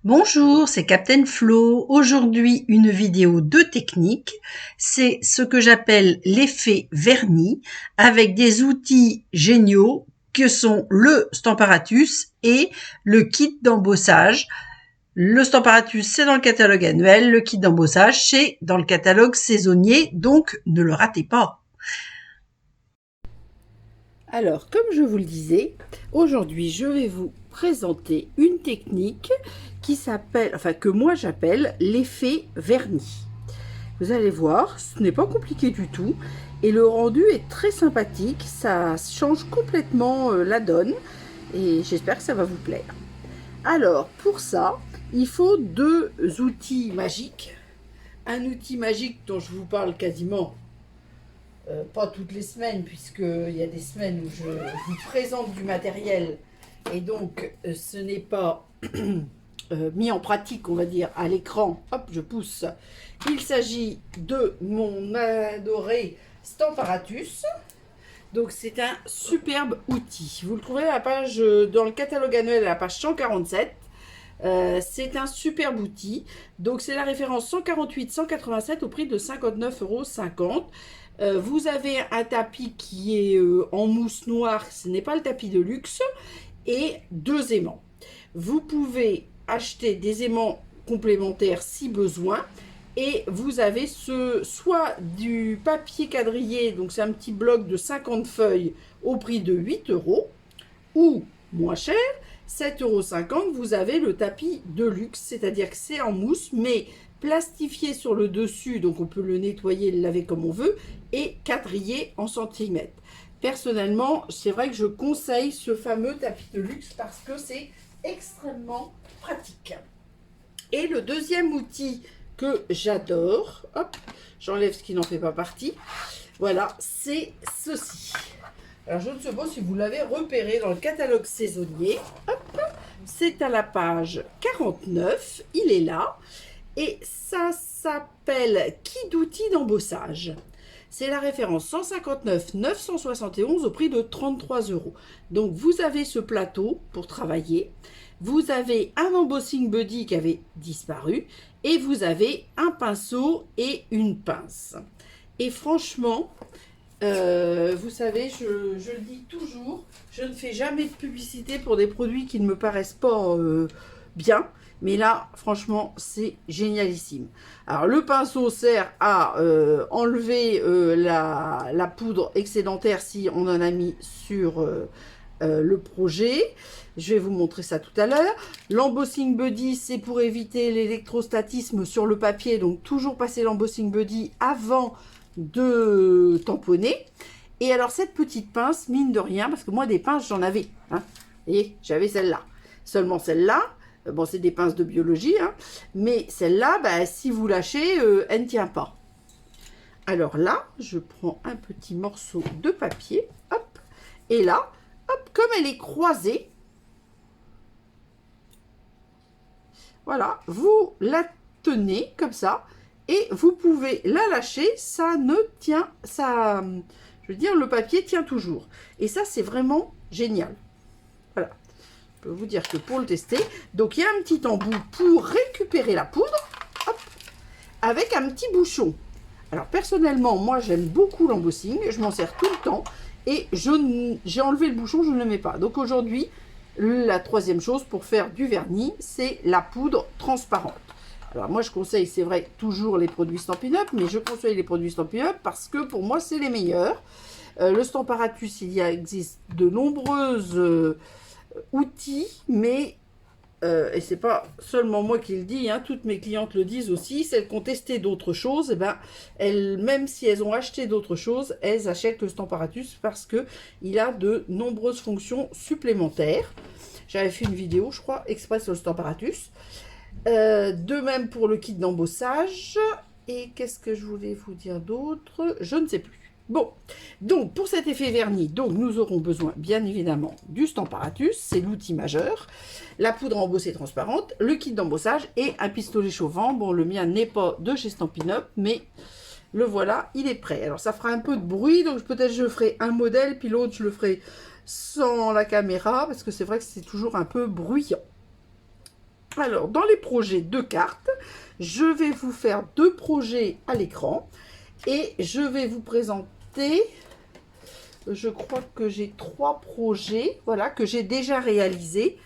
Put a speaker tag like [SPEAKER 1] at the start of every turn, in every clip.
[SPEAKER 1] Bonjour, c'est Captain Flo. Aujourd'hui, une vidéo de technique. C'est ce que j'appelle l'effet vernis avec des outils géniaux que sont le Stamparatus et le kit d'embossage. Le Stamparatus, c'est dans le catalogue annuel. Le kit d'embossage, c'est dans le catalogue saisonnier. Donc, ne le ratez pas.
[SPEAKER 2] Alors, comme je vous le disais, aujourd'hui, je vais vous présenter une technique qui s'appelle, enfin que moi j'appelle l'effet vernis. Vous allez voir, ce n'est pas compliqué du tout et le rendu est très sympathique, ça change complètement la donne et j'espère que ça va vous plaire. Alors, pour ça, il faut deux outils magiques. Un outil magique dont je vous parle quasiment pas toutes les semaines, puisqu'il y a des semaines où je vous présente du matériel et donc ce n'est pas mis en pratique, on va dire, à l'écran. Hop, je pousse. Il s'agit de mon adoré Stamparatus. Donc c'est un superbe outil. Vous le trouverez à la page, dans le catalogue annuel à la page 147. C'est un superbe outil. Donc c'est la référence 148-187 au prix de 59,50 €. Vous avez un tapis qui est en mousse noire, ce n'est pas le tapis de luxe, et deux aimants. Vous pouvez acheter des aimants complémentaires si besoin, et vous avez soit du papier quadrillé, donc c'est un petit bloc de 50 feuilles au prix de 8 €, ou moins cher, 7,50 €, vous avez le tapis de luxe, c'est-à-dire que c'est en mousse, mais plastifié sur le dessus, donc on peut le nettoyer, le laver comme on veut, et quadrillé en centimètres. Personnellement, c'est vrai que je conseille ce fameux tapis de luxe parce que c'est extrêmement pratique. Et le deuxième outil que j'adore, hop, j'enlève ce qui n'en fait pas partie, voilà, c'est ceci. Alors je ne sais pas si vous l'avez repéré dans le catalogue saisonnier, hop, c'est à la page 49, il est là. Et ça s'appelle Kit d'outils d'embossage. C'est la référence 159 971 au prix de 33 €. Donc vous avez ce plateau pour travailler, vous avez un embossing buddy qui avait disparu et vous avez un pinceau et une pince. Et franchement, vous savez, je le dis toujours, je ne fais jamais de publicité pour des produits qui ne me paraissent pas bien. Mais là, franchement, c'est génialissime. Alors, le pinceau sert à enlever la poudre excédentaire si on en a mis sur le projet. Je vais vous montrer ça tout à l'heure. L'embossing buddy, c'est pour éviter l'électrostatisme sur le papier. Donc, toujours passer l'embossing buddy avant de tamponner. Et alors, cette petite pince, mine de rien, parce que moi, des pinces, j'en avais. Hein, et j'avais celle-là. Seulement celle-là, bon, c'est des pinces de biologie, hein, mais celle-là, bah, si vous lâchez, elle ne tient pas. Alors là, je prends un petit morceau de papier, hop, et là, hop, comme elle est croisée, voilà, vous la tenez comme ça, et vous pouvez la lâcher, ça ne tient, ça, je veux dire, le papier tient toujours. Et ça, c'est vraiment génial. Voilà. Je peux vous dire que pour le tester, donc il y a un petit embout pour récupérer la poudre, hop, avec un petit bouchon. Alors personnellement, moi j'aime beaucoup l'embossing, je m'en sers tout le temps et j'ai enlevé le bouchon, je ne le mets pas. Donc aujourd'hui, la troisième chose pour faire du vernis, c'est la poudre transparente. Alors moi je conseille, c'est vrai, toujours les produits Stampin' Up, mais je conseille les produits Stampin' Up parce que pour moi c'est les meilleurs. Le Stamparatus, existe de nombreuses outils, mais et c'est pas seulement moi qui le dis, hein, toutes mes clientes le disent aussi, celles qui ont testé d'autres choses, et ben, elles, même si elles ont acheté d'autres choses, elles achètent le Stamparatus parce que il a de nombreuses fonctions supplémentaires. J'avais fait une vidéo, je crois, exprès sur le Stamparatus. De même pour le kit d'embossage. Et qu'est-ce que je voulais vous dire d'autre? Je ne sais plus. Bon, donc pour cet effet vernis, donc nous aurons besoin bien évidemment du Stamparatus, c'est l'outil majeur, la poudre embossée transparente, le kit d'embossage et un pistolet chauffant. Bon, le mien n'est pas de chez Stampin' Up, mais le voilà, il est prêt. Alors ça fera un peu de bruit, donc peut-être je ferai un modèle, puis l'autre je le ferai sans la caméra, parce que c'est vrai que c'est toujours un peu bruyant. Alors, dans les projets de cartes, je vais vous faire 2 projets à l'écran et je vais vous présenter, je crois que j'ai 3 projets, voilà, que j'ai déjà réalisés,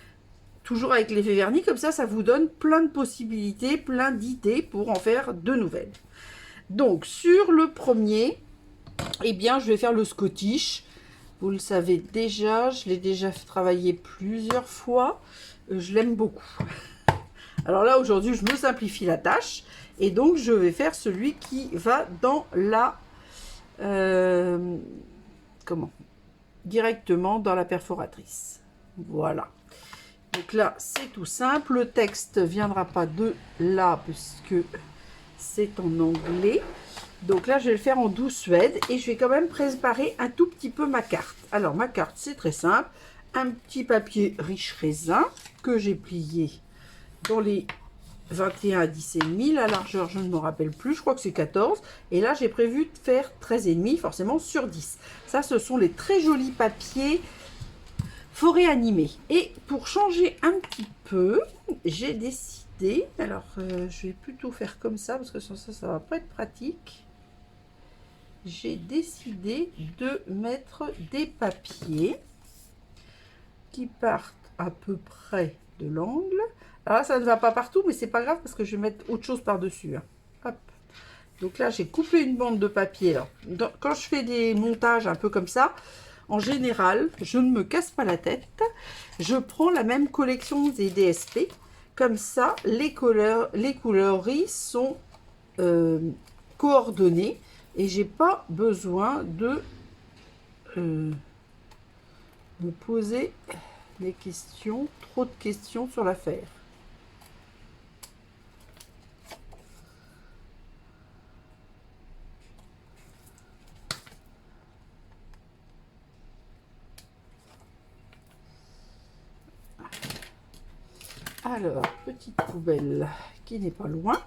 [SPEAKER 2] toujours avec l'effet vernis, comme ça vous donne plein de possibilités, plein d'idées pour en faire de nouvelles. Donc, sur le premier, eh bien, je vais faire le Scottish. Vous le savez déjà, je l'ai déjà travaillé plusieurs fois, je l'aime beaucoup. Alors là, aujourd'hui, je me simplifie la tâche. Et donc, je vais faire celui qui va dans la... directement dans la perforatrice. Voilà. Donc là, c'est tout simple. Le texte ne viendra pas de là, puisque c'est en anglais. Donc là, je vais le faire en 12 suède. Et je vais quand même préparer un tout petit peu ma carte. Alors, ma carte, c'est très simple. Un petit papier riche raisin que j'ai plié dans les 21 à 10,5, la largeur je ne me rappelle plus, je crois que c'est 14, et là j'ai prévu de faire 13,5 forcément sur 10. Ça, ce sont les très jolis papiers forêt animée. Et pour changer un petit peu, j'ai décidé, alors je vais plutôt faire comme ça parce que sans ça, ça va pas être pratique. J'ai décidé de mettre des papiers qui partent à peu près de l'angle. Alors là, ça ne va pas partout, mais c'est pas grave parce que je vais mettre autre chose par-dessus. Hein. Hop. Donc là, j'ai coupé une bande de papier. Alors, quand je fais des montages un peu comme ça, en général, je ne me casse pas la tête. Je prends la même collection des DSP. Comme ça, les coloris sont coordonnées et j'ai pas besoin de me poser des questions, trop de questions sur l'affaire. Alors, petite poubelle qui n'est pas loin.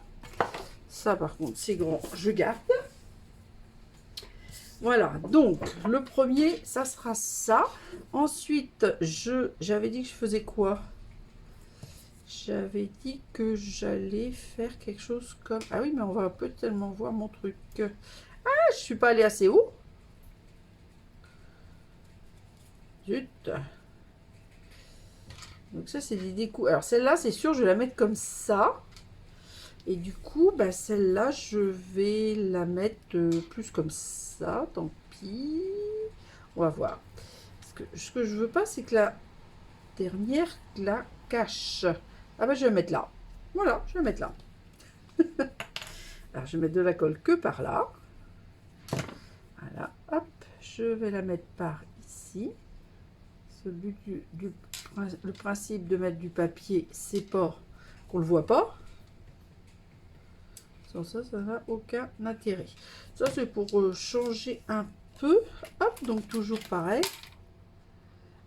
[SPEAKER 2] Ça, par contre, c'est grand, je garde. Voilà, donc, le premier, ça sera ça. Ensuite, j'avais dit que je faisais quoi? J'avais dit que j'allais faire quelque chose comme... Ah oui, mais on va peut tellement voir mon truc. Ah, je suis pas allée assez haut. Zut. Donc ça, c'est des découpes. Alors celle-là, c'est sûr, je vais la mettre comme ça. Et du coup, bah, celle-là, je vais la mettre plus comme ça. Tant pis. On va voir. Ce que je veux pas, c'est que la dernière la cache. Ah bah, je vais la mettre là. Voilà, je vais la mettre là. Alors, je vais mettre de la colle que par là. Voilà, hop. Je vais la mettre par ici. Le but le principe de mettre du papier, c'est pas qu'on le voit pas. Sans ça, ça n'a aucun intérêt. Ça, c'est pour changer un peu. Hop, donc toujours pareil.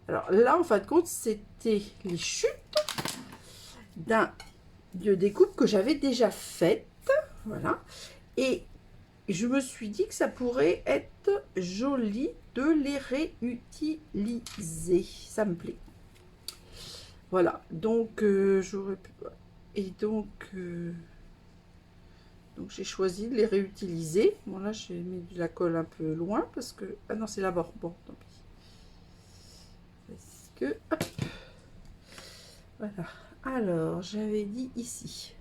[SPEAKER 2] Alors là, en fin de compte, c'était les chutes de découpe que j'avais déjà faite. Voilà. Et je me suis dit que ça pourrait être joli de les réutiliser. Ça me plaît. Voilà. Donc, j'aurais pu... Et donc j'ai choisi de les réutiliser. Bon, là, j'ai mis de la colle un peu loin parce que... Ah non, c'est là-bas. Bon, tant pis. Parce que... Hop. Voilà. Alors, j'avais dit ici.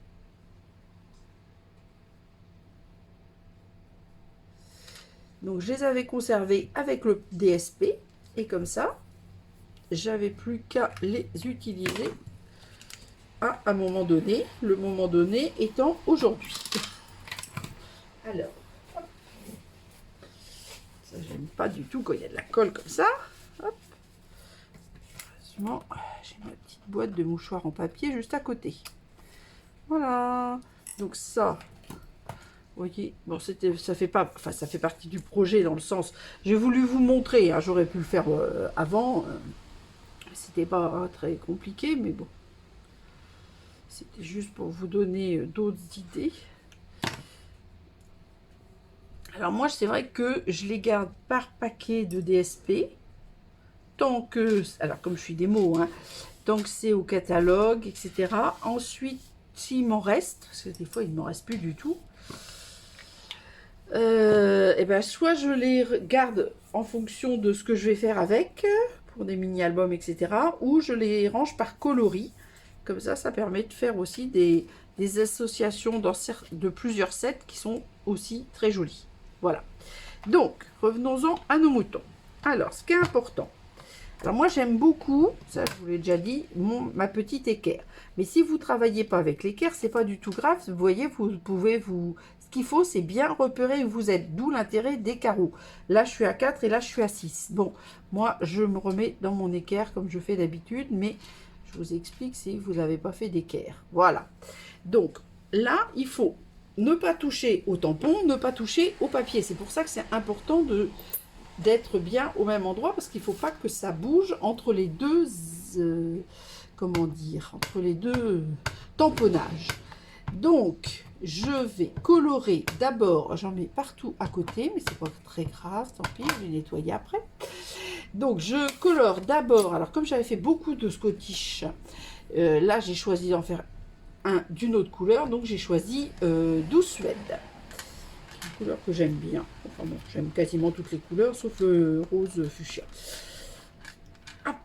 [SPEAKER 2] Donc, je les avais conservés avec le DSP. Et comme ça, j'avais plus qu'à les utiliser à un moment donné. Le moment donné étant aujourd'hui. Alors, hop. Ça, j'aime pas du tout quand il y a de la colle comme ça. Hop. Heureusement, j'ai ma petite boîte de mouchoirs en papier juste à côté. Voilà. Donc ça... Vous voyez, bon, ça fait pas, enfin, ça fait partie du projet dans le sens, j'ai voulu vous montrer, hein, j'aurais pu le faire avant, c'était pas très compliqué, mais bon, c'était juste pour vous donner d'autres idées. Alors moi, c'est vrai que je les garde par paquet de DSP, tant que, alors comme je suis démo, hein, tant que c'est au catalogue, etc. Ensuite, s'il m'en reste, parce que des fois il ne m'en reste plus du tout, et ben soit je les garde en fonction de ce que je vais faire avec, pour des mini-albums, etc. Ou je les range par coloris. Comme ça permet de faire aussi des associations de plusieurs sets qui sont aussi très jolies. Voilà. Donc, revenons-en à nos moutons. Alors, ce qui est important. Alors, moi, j'aime beaucoup, ça je vous l'ai déjà dit, ma petite équerre. Mais si vous ne travaillez pas avec l'équerre, c'est pas du tout grave. Vous voyez, vous pouvez vous... Ce qu'il faut, c'est bien repérer où vous êtes. D'où l'intérêt des carreaux. Là, je suis à 4 et là, je suis à 6. Bon, moi, je me remets dans mon équerre comme je fais d'habitude, mais je vous explique si vous n'avez pas fait d'équerre. Voilà. Donc, là, il faut ne pas toucher au tampon, ne pas toucher au papier. C'est pour ça que c'est important d'être bien au même endroit, parce qu'il ne faut pas que ça bouge entre les deux, comment dire, entre les deux tamponnages. Donc, je vais colorer d'abord, j'en mets partout à côté, mais c'est pas très grave, tant pis, je vais nettoyer après. Donc, je colore d'abord, alors comme j'avais fait beaucoup de Scottish, là j'ai choisi d'en faire un d'une autre couleur, donc j'ai choisi Douce Suède. Une couleur que j'aime bien. Enfin bon, j'aime quasiment toutes les couleurs, sauf le rose fuchsia. Hop.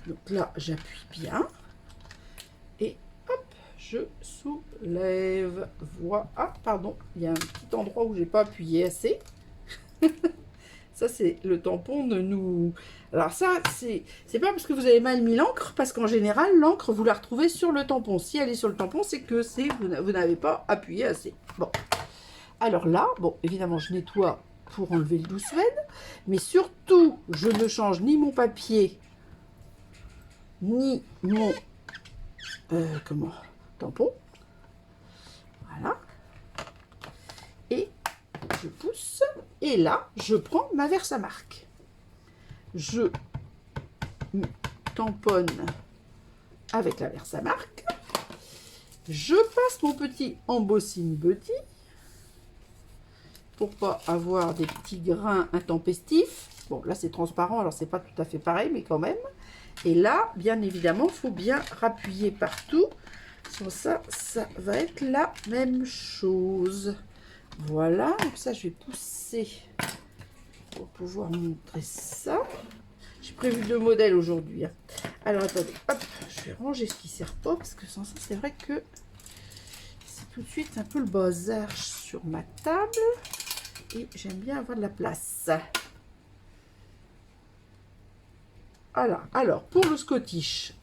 [SPEAKER 2] Donc là, j'appuie bien. Et hop, je soulève. Voilà. Ah, pardon, il y a un petit endroit où j'ai pas appuyé assez. Ça, c'est le tampon de nous... Alors ça, c'est pas parce que vous avez mal mis l'encre, parce qu'en général, l'encre, vous la retrouvez sur le tampon. Si elle est sur le tampon, c'est que vous n'avez pas appuyé assez. Bon. Alors là, bon, évidemment, je nettoie pour enlever le Douce Suède, mais surtout, je ne change ni mon papier, ni mon tampon. Voilà. Et je pousse, et là, je prends ma Versamark. Je tamponne avec la Versamark. Je passe mon petit embossing buddy pour pas avoir des petits grains intempestifs. Bon, là c'est transparent, alors c'est pas tout à fait pareil, mais quand même. Et là, bien évidemment, il faut bien rappuyer partout. Sans ça, ça va être la même chose. Voilà, donc ça je vais pousser pour pouvoir montrer ça. J'ai prévu 2 modèles aujourd'hui. Hein. Alors attendez, hop, je vais ranger ce qui ne sert pas, parce que sans ça, c'est vrai que c'est tout de suite un peu le bazar sur ma table. Et j'aime bien avoir de la place. Voilà. Alors, pour le Scottish,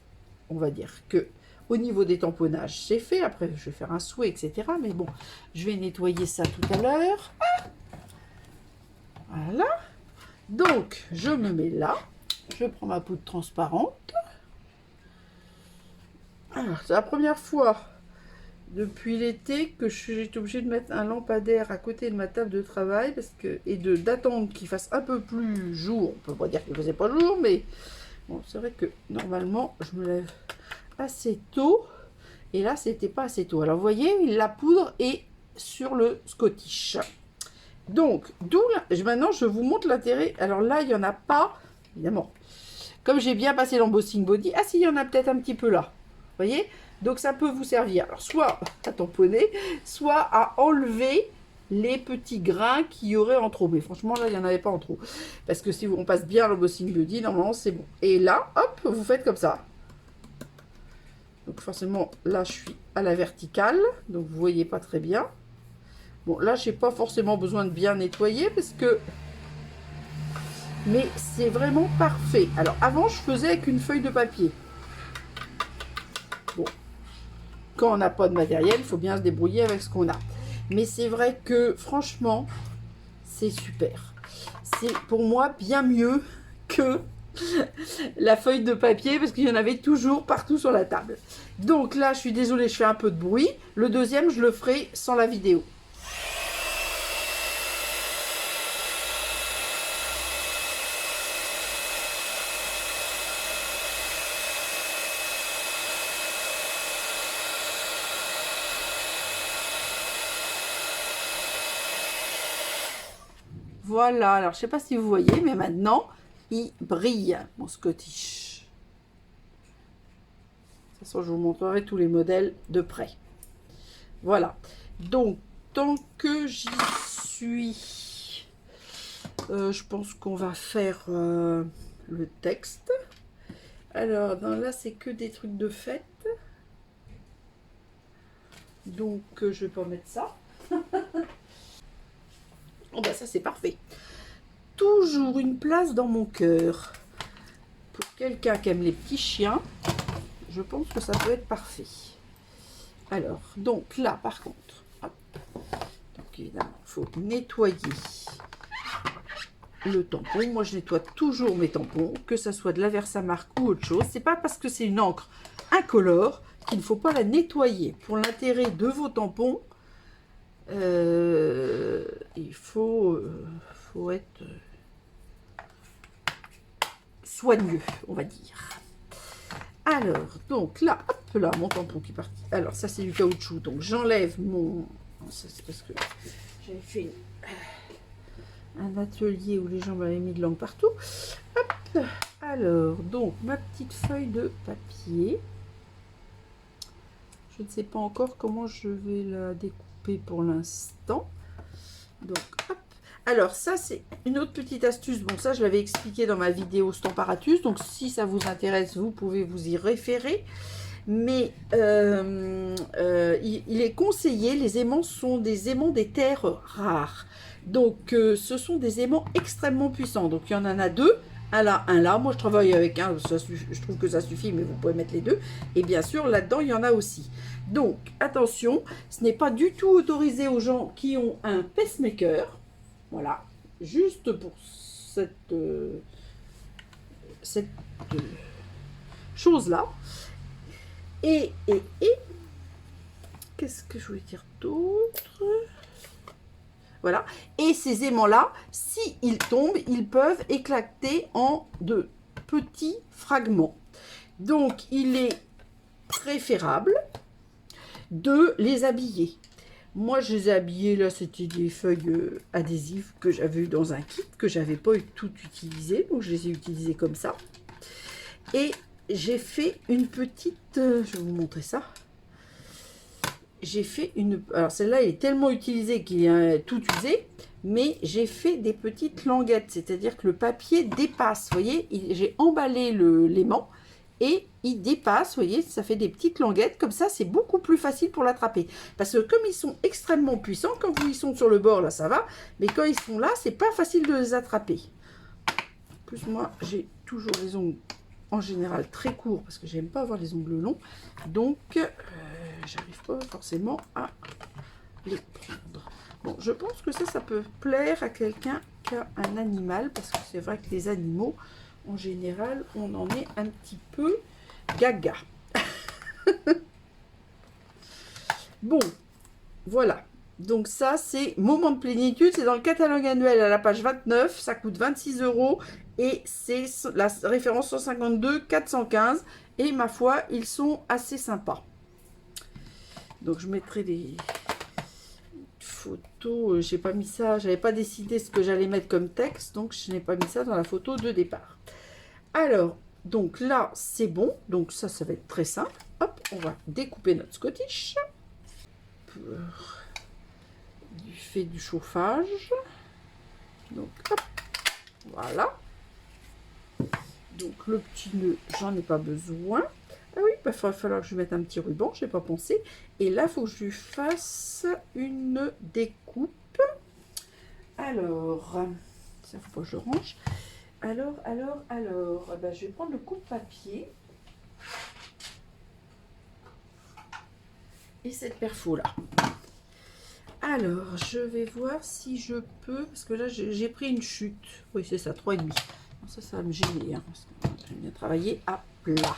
[SPEAKER 2] on va dire que au niveau des tamponnages, c'est fait. Après, je vais faire un souhait, etc. Mais bon, je vais nettoyer ça tout à l'heure. Voilà. Donc, je me mets là. Je prends ma poudre transparente. Alors, c'est la première fois depuis l'été que j'ai été obligée de mettre un lampadaire à côté de ma table de travail et d'attendre qu'il fasse un peu plus jour. On peut pas dire qu'il ne faisait pas jour, mais bon, c'est vrai que normalement, je me lève assez tôt. Et là, c'était pas assez tôt. Alors, vous voyez, la poudre est sur le Scottish. Donc, maintenant, je vous montre l'intérêt. Alors là, il n'y en a pas, évidemment. Comme j'ai bien passé l'embossing body. Ah si, il y en a peut-être un petit peu là. Vous voyez? Donc, ça peut vous servir. Alors, soit à tamponner, soit à enlever les petits grains qu'il y aurait en trop. Mais franchement, là, il n'y en avait pas en trop. Parce que si on passe bien l'embossing body, normalement, c'est bon. Et là, hop, vous faites comme ça. Donc, forcément, là, je suis à la verticale. Donc, vous ne voyez pas très bien. Bon, là, je n'ai pas forcément besoin de bien nettoyer parce que... Mais c'est vraiment parfait. Alors, avant, je faisais avec une feuille de papier. Bon. Quand on n'a pas de matériel, il faut bien se débrouiller avec ce qu'on a. Mais c'est vrai que, franchement, c'est super. C'est, pour moi, bien mieux que la feuille de papier parce qu'il y en avait toujours partout sur la table. Donc là, je suis désolée, je fais un peu de bruit. Le deuxième, je le ferai sans la vidéo. Voilà, alors je sais pas si vous voyez, mais maintenant, il brille, mon Scottish. toute façon, je vous montrerai tous les modèles de près. Voilà. Donc, tant que j'y suis, je pense qu'on va faire le texte. Alors, là, c'est que des trucs de fête. Donc, je vais pas mettre ça. Oh, bah ça, c'est parfait. Toujours une place dans mon cœur. Pour quelqu'un qui aime les petits chiens, je pense que ça peut être parfait. Alors, donc là, par contre, hop. Donc évidemment, il faut nettoyer le tampon. Moi, je nettoie toujours mes tampons, que ça soit de la Versamark ou autre chose. C'est pas parce que c'est une encre incolore qu'il ne faut pas la nettoyer. Pour l'intérêt de vos tampons, il faut être soigneux, on va dire. Alors, donc là, hop là, mon tampon qui est parti. Alors, ça, c'est du caoutchouc. Donc, j'enlève mon... Ça, c'est parce que j'avais fait un atelier où les gens m'avaient mis de l'encre partout. Hop. Alors, donc, ma petite feuille de papier. Je ne sais pas encore comment je vais la découper pour l'instant. Donc, hop. Alors, ça, c'est une autre petite astuce. Bon, ça, je l'avais expliqué dans ma vidéo Stamparatus. Donc, si ça vous intéresse, vous pouvez vous y référer. Mais il est conseillé, les aimants sont des aimants des terres rares. Donc, ce sont des aimants extrêmement puissants. Donc, il y en a deux. Un là, un là. Moi, je travaille avec un. Je trouve que ça suffit, mais vous pouvez mettre les deux. Et bien sûr, là-dedans, il y en a aussi. Donc, attention, ce n'est pas du tout autorisé aux gens qui ont un pacemaker. Voilà, juste pour cette chose-là. Et qu'est-ce que je voulais dire d'autre? Voilà. Et ces aimants-là, s'ils tombent, ils peuvent éclater en de petits fragments. Donc, il est préférable de les habiller. Moi, je les ai habillés, là, c'était des feuilles adhésives que j'avais eu dans un kit, que j'avais pas tout utilisé, donc je les ai utilisées comme ça. Et j'ai fait une petite... je vais vous montrer ça. J'ai fait une... Alors, celle-là, elle est tellement utilisée qu'il est tout usé, mais j'ai fait des petites languettes, c'est-à-dire que le papier dépasse, vous voyez, j'ai emballé l'aimant, et il dépasse, vous voyez, ça fait des petites languettes, comme ça, c'est beaucoup plus facile pour l'attraper. Parce que comme ils sont extrêmement puissants, quand ils sont sur le bord, là, ça va, mais quand ils sont là, c'est pas facile de les attraper. En plus, moi, j'ai toujours les ongles, en général, très courts, parce que j'aime pas avoir les ongles longs, donc, j'arrive pas forcément à les prendre. Bon, je pense que ça peut plaire à quelqu'un qui a un animal, parce que c'est vrai que les animaux, en général, on en est un petit peu gaga. Bon, voilà. Donc ça, c'est Moment de plénitude. C'est dans le catalogue annuel à la page 29. Ça coûte 26 € et c'est la référence 152 415. Et ma foi, ils sont assez sympas. Donc je mettrai des photos. J'ai pas mis ça. J'avais pas décidé ce que j'allais mettre comme texte. Donc je n'ai pas mis ça dans la photo de départ. Alors, donc là, c'est bon. Donc ça va être très simple. Hop, on va découper notre scottish. Du fait du chauffage. Donc, hop, voilà. Donc, le petit nœud, j'en ai pas besoin. Ah oui, il va falloir que je mette un petit ruban, je n'ai pas pensé. Et là, il faut que je lui fasse une découpe. Alors, ça, faut pas que je range. Alors, ben, je vais prendre le coupe-papier. Et cette perfo là. Alors, je vais voir si je peux, parce que là, j'ai pris une chute. Oui, c'est ça, 3,5. Ça va me gêner, hein, parce que j'aime bien travailler à plat.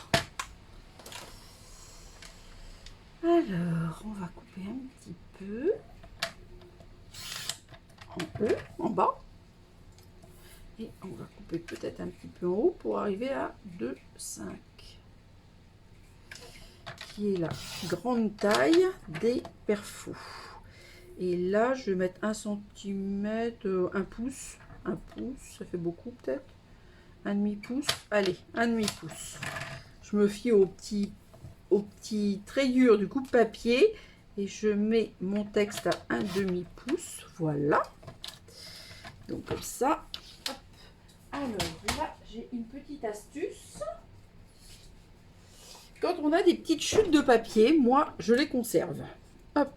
[SPEAKER 2] Alors, on va couper un petit peu. En haut, en bas. Et on va couper peut-être un petit peu en haut pour arriver à 2,5. Qui est la grande taille des perfos. Et là, je vais mettre 1 cm, 1 pouce. 1 pouce, ça fait beaucoup peut-être. 1,5 pouce. Allez, 1,5 pouce. Je me fie au petit aux petites rayures du coupe-papier et je mets mon texte à 1/2 pouce. Voilà. Donc comme ça. Hop. Alors là, j'ai une petite astuce. Quand on a des petites chutes de papier, moi, je les conserve. Hop.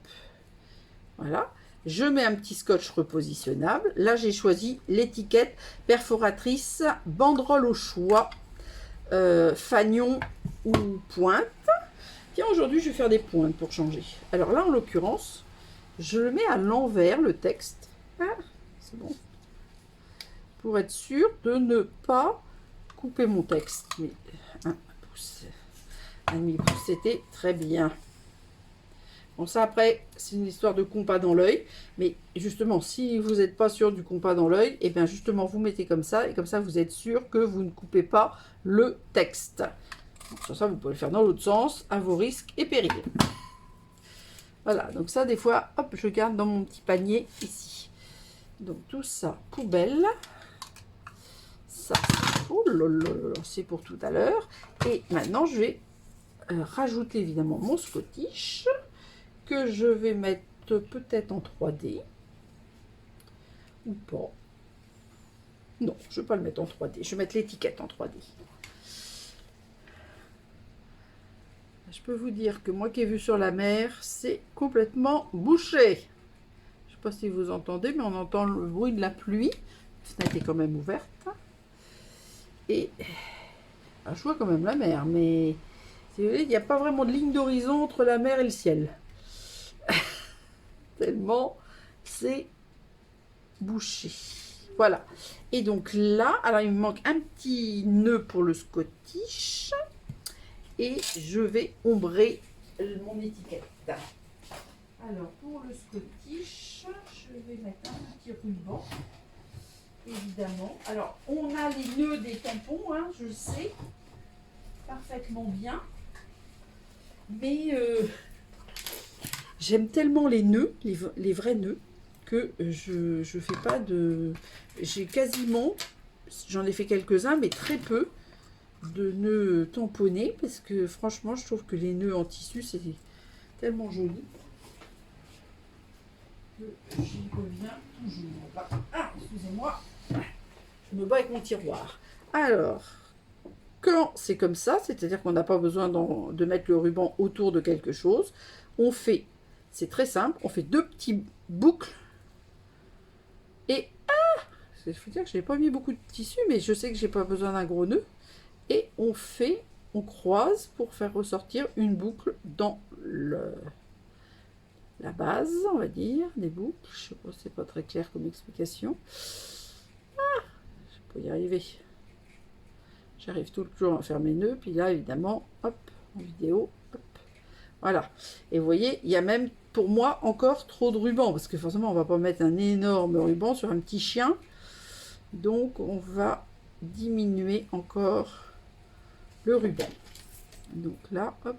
[SPEAKER 2] Voilà. Je mets un petit scotch repositionnable. Là, j'ai choisi l'étiquette perforatrice banderole au choix, fanion ou pointe. Tiens, aujourd'hui, je vais faire des pointes pour changer. Alors là, en l'occurrence, je le mets à l'envers, le texte. Ah, c'est bon. Pour être sûr de ne pas couper mon texte. Mais un pouce, un demi-pouce, c'était très bien. Bon, ça, après, c'est une histoire de compas dans l'œil. Mais justement, si vous n'êtes pas sûr du compas dans l'œil, et bien justement, vous mettez comme ça. Et comme ça, vous êtes sûr que vous ne coupez pas le texte. Sur ça, vous pouvez le faire dans l'autre sens, à vos risques et périls. Voilà, donc ça, des fois, hop, je garde dans mon petit panier ici. Donc tout ça, poubelle. Ça, oh là là là, c'est pour tout à l'heure. Et maintenant, je vais rajouter évidemment mon scottish, que je vais mettre peut-être en 3D. Ou pas. Non, je ne vais pas le mettre en 3D. Je vais mettre l'étiquette en 3D. Je peux vous dire que moi qui ai vu sur la mer, c'est complètement bouché. Je ne sais pas si vous entendez, mais on entend le bruit de la pluie. La fenêtre est quand même ouverte. Et alors, je vois quand même la mer, mais il n'y a pas vraiment de ligne d'horizon entre la mer et le ciel. Tellement c'est bouché. Voilà. Et donc là, alors il me manque un petit nœud pour le scottish. Et je vais ombrer mon étiquette. Alors pour le scottish, je vais mettre un petit ruban, évidemment. Alors on a les nœuds des tampons, hein, je le sais parfaitement bien. Mais j'aime tellement les nœuds, les vrais nœuds, que je fais pas de... J'ai quasiment, j'en ai fait quelques-uns, mais très peu de nœuds tamponnés parce que franchement je trouve que les nœuds en tissu c'est tellement joli que j'y reviens toujours. Ah, excusez-moi, je me bats avec mon tiroir. Alors quand c'est comme ça, c'est-à-dire qu'on n'a pas besoin de mettre le ruban autour de quelque chose, on fait, c'est très simple, on fait 2 petits boucles et il faut dire que je n'ai pas mis beaucoup de tissu, mais je sais que j'ai pas besoin d'un gros nœud. Et on croise pour faire ressortir une boucle dans la base, on va dire, des boucles. Je sais pas, c'est pas très clair comme explication. Ah, je peux y arriver. J'arrive toujours à faire mes nœuds, puis là, évidemment, hop, en vidéo, hop. Voilà. Et vous voyez, il y a même, pour moi, encore trop de ruban, parce que forcément, on va pas mettre un énorme ruban sur un petit chien. Donc, on va diminuer encore le ruban. Donc là, hop,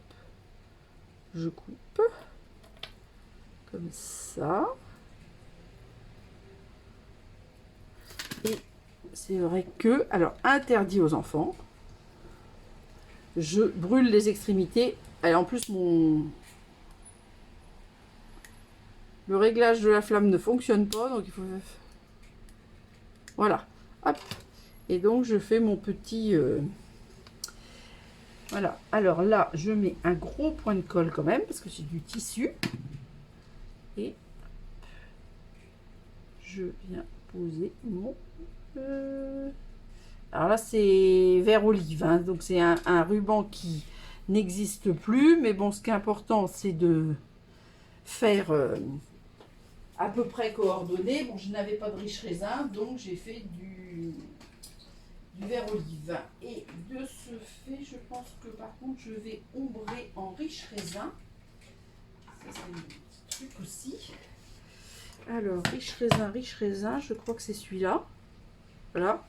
[SPEAKER 2] je coupe comme ça. Et c'est vrai que, alors interdit aux enfants, je brûle les extrémités. Et en plus, le réglage de la flamme ne fonctionne pas, donc il faut... Voilà, hop. Et donc je fais mon petit... Voilà, alors là, je mets un gros point de colle quand même, parce que c'est du tissu. Et je viens poser mon... Alors là, c'est vert olive, hein, donc c'est un ruban qui n'existe plus. Mais bon, ce qui est important, c'est de faire à peu près coordonné. Bon, je n'avais pas de riche raisin, donc j'ai fait du vert olive. Et de ce fait, je pense que par contre, je vais ombrer en riche raisin. Ça, c'est un petit truc aussi. Alors, riche raisin, je crois que c'est celui-là. Voilà.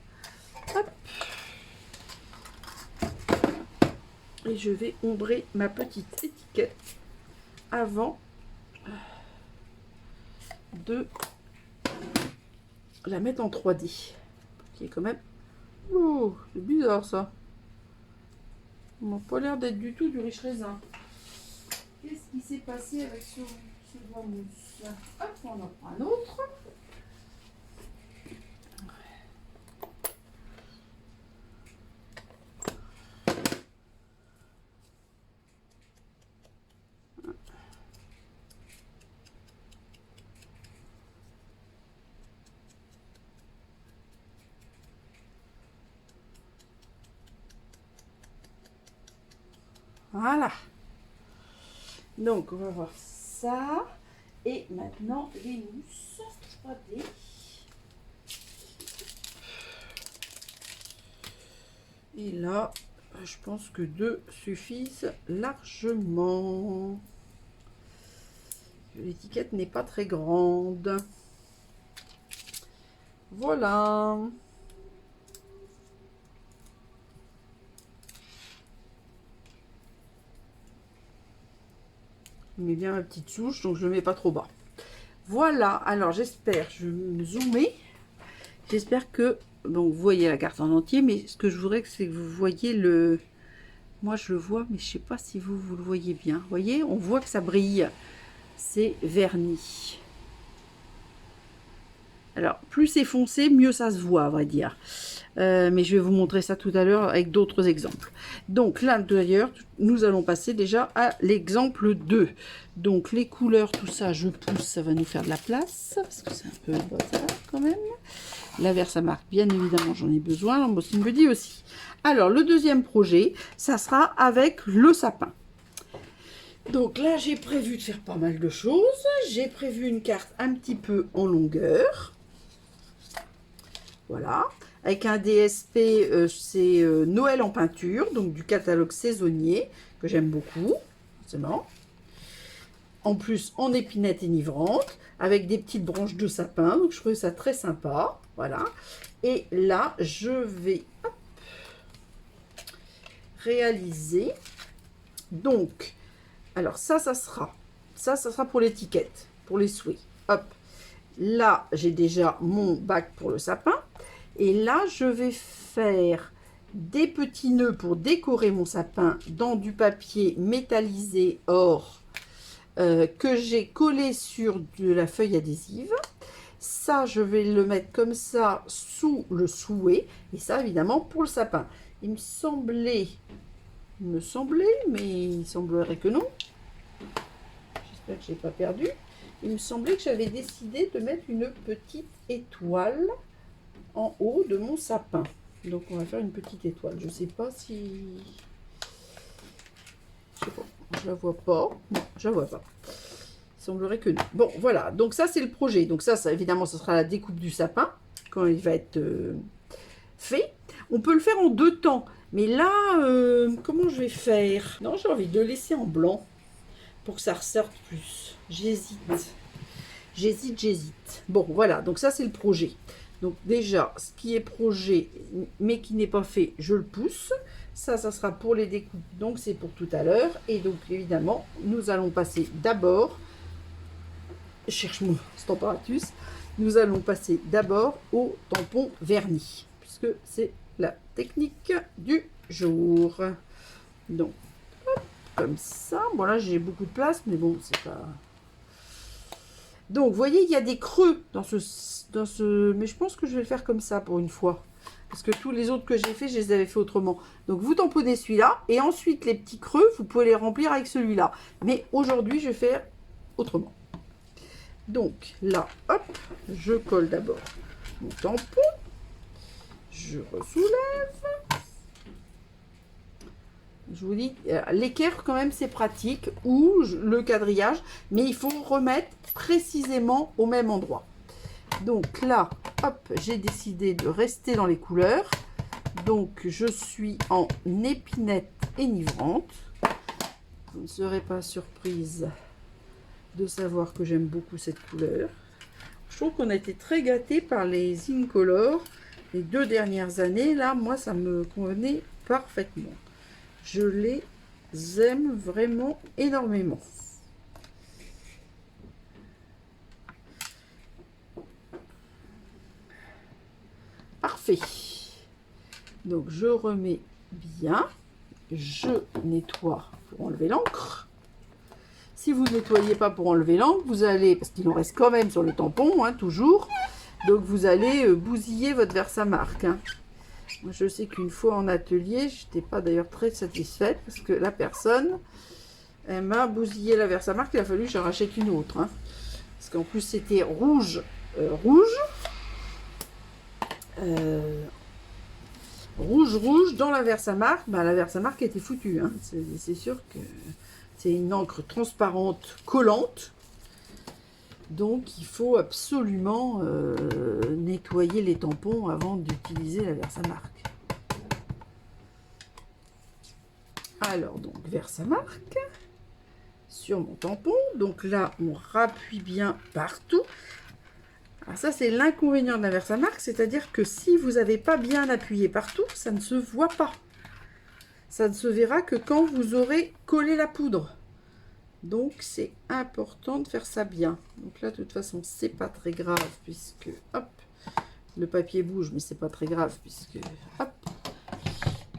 [SPEAKER 2] Hop. Et je vais ombrer ma petite étiquette avant de la mettre en 3D. Qui est quand même... Oh, c'est bizarre ça. On n'a pas l'air d'être du tout du riche raisin. qui s'est passé avec ce doigt mousse. Hop, on en prend un autre. Voilà. Donc, on va voir ça. Et maintenant, les mousses 3D. Et là, je pense que 2 suffisent largement. L'étiquette n'est pas très grande. Voilà. Je mets bien ma petite souche, donc je ne mets pas trop bas. Voilà, alors j'espère, je vais me zoomer. J'espère que, bon, vous voyez la carte en entier, mais ce que je voudrais, c'est que vous voyez le... Moi, je le vois, mais je ne sais pas si vous le voyez bien. Vous voyez, on voit que ça brille. C'est verni. Alors, plus c'est foncé, mieux ça se voit, à vrai dire. Mais je vais vous montrer ça tout à l'heure avec d'autres exemples. Donc là, d'ailleurs, nous allons passer déjà à l'exemple 2. Donc les couleurs, tout ça, je pousse, ça va nous faire de la place. Parce que c'est un peu bazar quand même. La Versamark, bien évidemment, j'en ai besoin. L'embossing Buddy aussi. Alors, le deuxième projet, ça sera avec le sapin. Donc là, j'ai prévu de faire pas mal de choses. J'ai prévu une carte un petit peu en longueur. Voilà. Avec un DSP, c'est Noël en peinture, donc du catalogue saisonnier, que j'aime beaucoup, forcément. En plus, en épinette enivrante, avec des petites branches de sapin, donc je trouvais ça très sympa. Voilà. Et là, je vais réaliser. Donc, alors ça sera pour l'étiquette, pour les souhaits. Hop. Là, j'ai déjà mon bac pour le sapin. Et là, je vais faire des petits nœuds pour décorer mon sapin dans du papier métallisé or que j'ai collé sur de la feuille adhésive. Ça, je vais le mettre comme ça sous le souhait. Et ça, évidemment, pour le sapin. Il me semblait, mais il semblerait que non. J'espère que je n'ai pas perdu. Il me semblait que j'avais décidé de mettre une petite étoile en haut de mon sapin. Donc on va faire une petite étoile. Je sais pas si... Je sais pas. Je la vois pas. Non, je la vois pas. Il semblerait que non. Bon, voilà. Donc ça, c'est le projet. Donc ça, évidemment, ce sera la découpe du sapin quand il va être fait. On peut le faire en 2 temps. Mais là, comment je vais faire? Non, j'ai envie de le laisser en blanc pour que ça ressorte plus. J'hésite. J'hésite. Bon, voilà. Donc ça, c'est le projet. Donc déjà, ce qui est projet, mais qui n'est pas fait, je le pousse. Ça sera pour les découpes, donc c'est pour tout à l'heure. Et donc, évidemment, nous allons passer d'abord, cherche-moi Stamparatus, nous allons passer d'abord au tampon verni, puisque c'est la technique du jour. Donc, hop, comme ça. Bon, là, j'ai beaucoup de place, mais bon, c'est pas... Donc, vous voyez, il y a des creux dans ce... Mais je pense que je vais le faire comme ça pour une fois. Parce que tous les autres que j'ai fait, je les avais fait autrement. Donc, vous tamponnez celui-là. Et ensuite, les petits creux, vous pouvez les remplir avec celui-là. Mais aujourd'hui, je vais faire autrement. Donc, là, hop, je colle d'abord mon tampon. Je ressoulève. Je vous dis, l'équerre quand même c'est pratique, ou le quadrillage, mais il faut remettre précisément au même endroit. Donc là, hop, j'ai décidé de rester dans les couleurs. Donc je suis en épinette enivrante. Vous ne serez pas surprise de savoir que j'aime beaucoup cette couleur. Je trouve qu'on a été très gâtés par les Incolor les 2 dernières années. Là, moi, ça me convenait parfaitement. Je les aime vraiment énormément. Parfait. Donc, je remets bien. Je nettoie pour enlever l'encre. si vous ne nettoyez pas pour enlever l'encre, vous allez, parce qu'il en reste quand même sur le tampon, hein, toujours, donc vous allez bousiller votre Versamark. Hein. Moi, je sais qu'une fois en atelier, je n'étais pas d'ailleurs très satisfaite, parce que la personne, elle m'a bousillé la Versamark, il a fallu que j'en rachète une autre. Hein. Parce qu'en plus, c'était rouge. Rouge dans la Versamark. Bah, la Versamark était foutue. Hein. C'est sûr que c'est une encre transparente collante. Donc, il faut absolument nettoyer les tampons avant d'utiliser la Versamark. Alors, donc, Versamark sur mon tampon. Donc là, on rappuie bien partout. Alors ça, c'est l'inconvénient de la Versamark, c'est-à-dire que si vous n'avez pas bien appuyé partout, ça ne se voit pas. Ça ne se verra que quand vous aurez collé la poudre. Donc, c'est important de faire ça bien. Donc là, de toute façon, c'est pas très grave puisque, hop, le papier bouge, mais c'est pas très grave puisque, hop,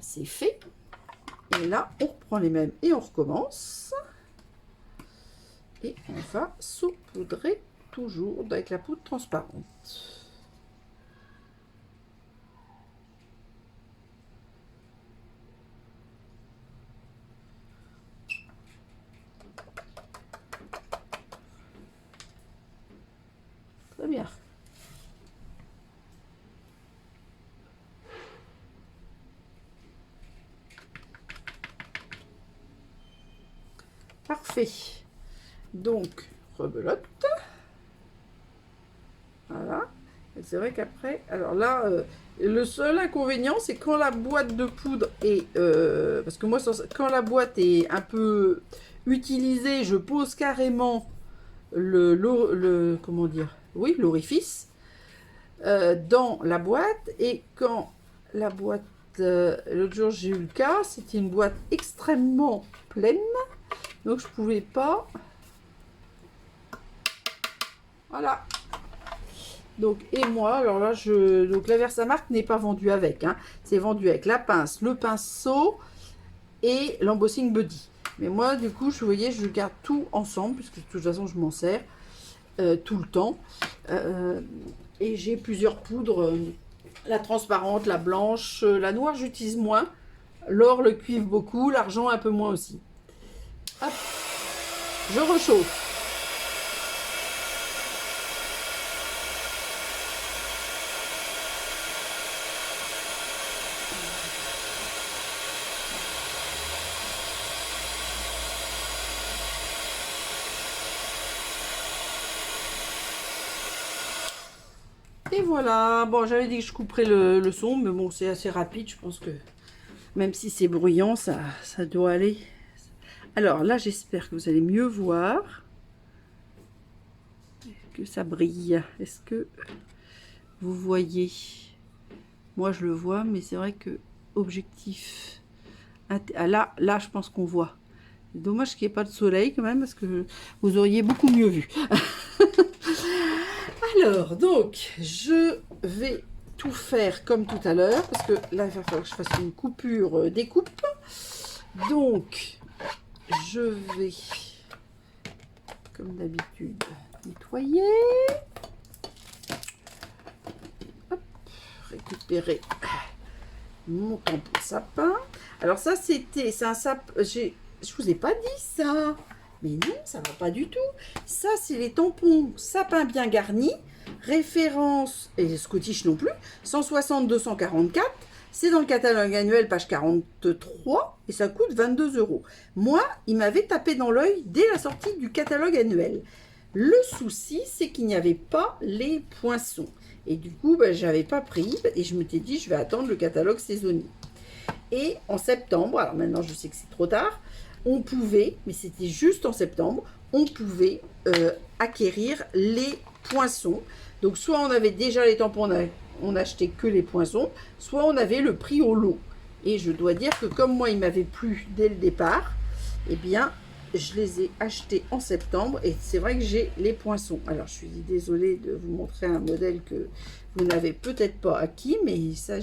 [SPEAKER 2] c'est fait. Et là, on reprend les mêmes et on recommence. Et on va saupoudrer toujours avec la poudre transparente. Très bien. Parfait. Donc, rebelote. Voilà. C'est vrai qu'après, alors là, le seul inconvénient, c'est quand la boîte de poudre est... parce que moi, quand la boîte est un peu utilisée, je pose carrément comment dire? Oui, l'orifice dans la boîte. Et quand la boîte... l'autre jour, j'ai eu le cas, c'était une boîte extrêmement pleine. Donc, je pouvais pas... Voilà. Donc, et moi, alors là, donc la Versamark n'est pas vendue avec. Hein. C'est vendu avec la pince, le pinceau et l'embossing buddy. Mais moi, du coup, vous voyez, je garde tout ensemble, puisque de toute façon, je m'en sers tout le temps. Et j'ai plusieurs poudres. La transparente, la blanche, la noire, j'utilise moins. L'or, le cuivre, beaucoup. L'argent, un peu moins aussi. Hop, je rechauffe. Et voilà, bon, j'avais dit que je couperais le son, mais bon, c'est assez rapide, je pense que même si c'est bruyant, ça doit aller. Alors là, j'espère que vous allez mieux voir, que ça brille. Est-ce que vous voyez? Moi, je le vois, mais c'est vrai que objectif... Ah, là, je pense qu'on voit. C'est dommage qu'il n'y ait pas de soleil quand même, parce que vous auriez beaucoup mieux vu. Alors, donc, je vais tout faire comme tout à l'heure, parce que là, il va falloir que je fasse une coupure découpe. Donc, je vais, comme d'habitude, nettoyer. Hop, récupérer mon tampon sapin. Alors ça, c'est un sapin, je vous ai pas dit ça. Mais non, ça va pas du tout. Ça, c'est les tampons sapin bien garnis. Référence, et Scottish non plus, 160-244. C'est dans le catalogue annuel, page 43. Et ça coûte 22 €. Moi, il m'avait tapé dans l'œil dès la sortie du catalogue annuel. Le souci, c'est qu'il n'y avait pas les poinçons. Et du coup, j'avais pas pris. Et je m'étais dit, je vais attendre le catalogue saisonnier. Et en septembre, alors maintenant je sais que c'est trop tard, on pouvait, mais c'était juste en septembre, on pouvait acquérir les poinçons. Donc soit on avait déjà les tampons, on n'achetait que les poinçons, soit on avait le prix au lot. Et je dois dire que comme moi il m'avait plu dès le départ, eh bien je les ai achetés en septembre et c'est vrai que j'ai les poinçons. Alors je suis désolée de vous montrer un modèle que vous n'avez peut-être pas acquis, mais ça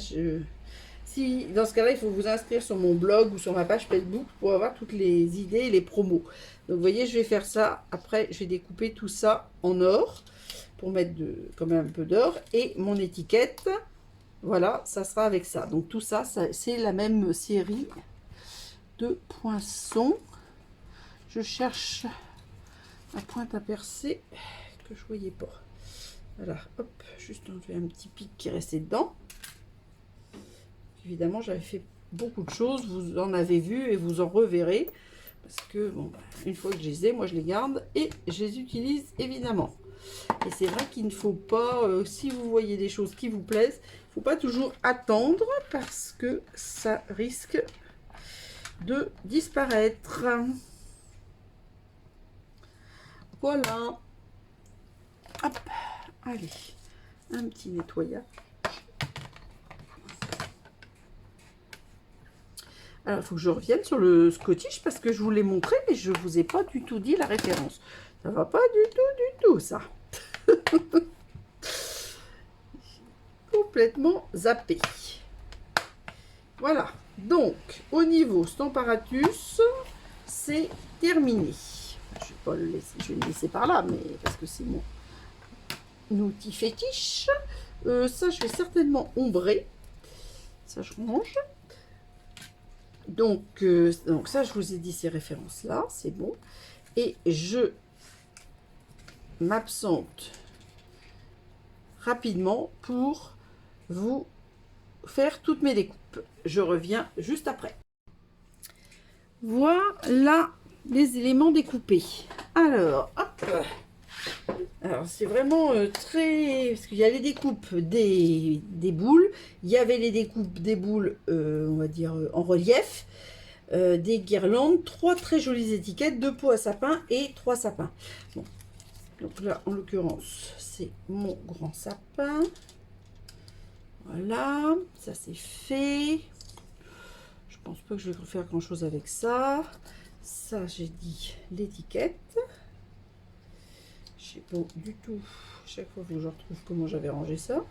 [SPEAKER 2] si dans ce cas-là, il faut vous inscrire sur mon blog ou sur ma page Facebook pour avoir toutes les idées et les promos. Donc vous voyez, je vais faire ça. Après, je vais découper tout ça en or pour mettre quand même un peu d'or. Et mon étiquette, voilà, ça sera avec ça. Donc tout ça, c'est la même série de poinçons. Je cherche la pointe à percer que je voyais pas. Voilà, hop, juste enlever un petit pic qui restait dedans. Évidemment, j'avais fait beaucoup de choses, vous en avez vu et vous en reverrez. Parce que, bon, une fois que je les ai, moi je les garde et je les utilise évidemment. Et c'est vrai qu'il ne faut pas, si vous voyez des choses qui vous plaisent, il ne faut pas toujours attendre parce que ça risque de disparaître. Voilà. Hop, allez, un petit nettoyage. Alors, il faut que je revienne sur le Scottish parce que je vous l'ai montré, mais je ne vous ai pas du tout dit la référence. Ça va pas du tout, ça. Complètement zappé. Voilà. Donc, au niveau Stamparatus, c'est terminé. Je vais pas le laisser, je vais le laisser par là, mais parce que c'est mon outil fétiche. Ça, je vais certainement ombrer. Ça, je range. Donc ça, je vous ai dit ces références-là, c'est bon. Et je m'absente rapidement pour vous faire toutes mes découpes. Je reviens juste après. Voilà les éléments découpés. Alors, hop. Alors, c'est vraiment très... Parce qu'il y a les découpes des boules. Il y avait les découpes des boules, on va dire, en relief. Des guirlandes, 3 très jolies étiquettes, 2 pots à sapin et 3 sapins. Bon. Donc là, en l'occurrence, c'est mon grand sapin. Voilà, ça c'est fait. Je pense pas que je vais refaire grand chose avec ça. Ça, j'ai dit l'étiquette. Je sais pas du tout. Chaque fois que je retrouve comment j'avais rangé ça.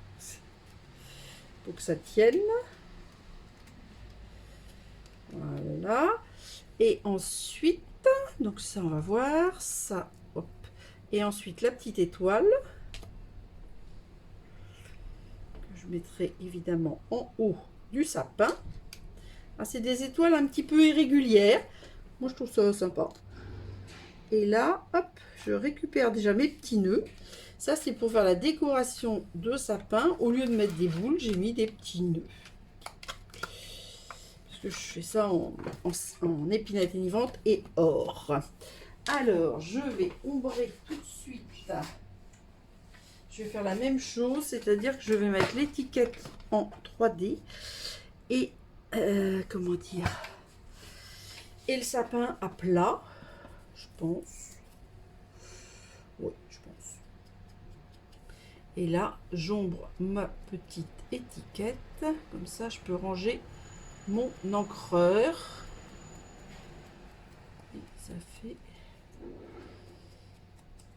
[SPEAKER 2] Pour que ça tienne. Voilà. Et ensuite, donc ça on va voir, ça, hop. Et ensuite la petite étoile, que je mettrai évidemment en haut du sapin. Ah, c'est des étoiles un petit peu irrégulières. Moi je trouve ça sympa. Et là, hop, je récupère déjà mes petits nœuds. Ça c'est pour faire la décoration de sapin. Au lieu de mettre des boules, j'ai mis des petits nœuds. Je fais ça en épinette vivante et or. Alors, je vais ombrer tout de suite. Je vais faire la même chose, c'est-à-dire que je vais mettre l'étiquette en 3D et comment dire, et le sapin à plat, je pense. Oui, je pense. Et là, j'ombre ma petite étiquette, comme ça, je peux ranger mon encreur. Et ça fait,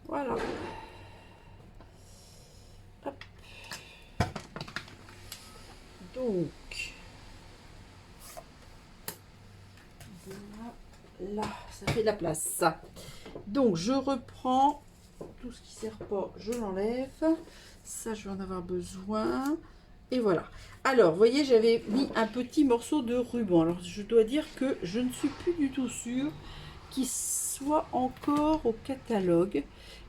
[SPEAKER 2] voilà. Hop. Donc là, ça fait de la place. Donc je reprends tout ce qui ne sert pas, je l'enlève. Ça, je vais en avoir besoin. Et voilà. Alors, vous voyez, j'avais mis un petit morceau de ruban. Alors, je dois dire que je ne suis plus du tout sûre qu'il soit encore au catalogue.